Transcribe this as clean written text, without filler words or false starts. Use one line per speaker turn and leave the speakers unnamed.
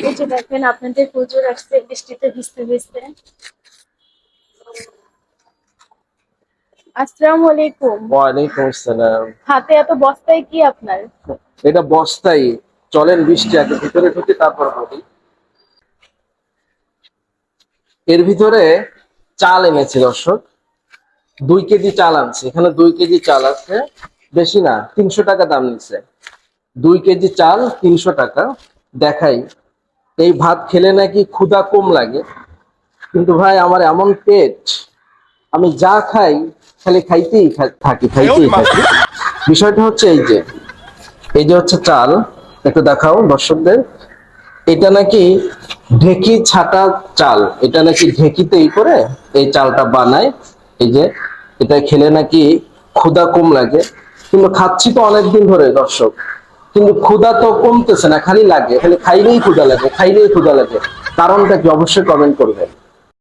এই যে দেখেন আপনাদের হুজুর আসছে বৃষ্টিতে ভিজতে ভিজতে। আসসালামু আলাইকুম।
ওয়ালাইকুম আসসালাম।
হাতে এত বস্তায় কি আপনার?
এটা বস্তাই। চলেন বৃষ্টি আগে ভিতরে ঢুকে তারপর বলি। এর ভিতরে চাল এনেছি দর্শক, 2 কেজি চাল আনছি। এখানে 2 কেজি চাল আছে, বেশি না, 300 টাকা দাম নিচ্ছে। 2 কেজি চাল 300 টাকা। দেখাই, এই ভাত খেলে নাকি ক্ষুধা কম লাগে, কিন্তু ভাই আমার এমন পেট, আমি যা খাই খালি খাইতেই থাকি। বিষয়টা হচ্ছে এই যে হচ্ছে চাল, একটু দেখাও দর্শকদের। এটা নাকি ঢেকি ছাটা চাল, এটা নাকি ঢেকিতেই করে এই চালটা বানায়। এই যে এটা খেলে নাকি ক্ষুধা কম লাগে, কিন্তু খাচ্ছি তো অনেকদিন ধরে দর্শক, কিন্তু ক্ষুধা তো কমতেছে না, খালি লাগে, খালি খাইলেই ক্ষুধা লাগে, খাইলেই ক্ষুধা লাগে। কারণটা কি অবশ্যই কমেন্ট করবেন।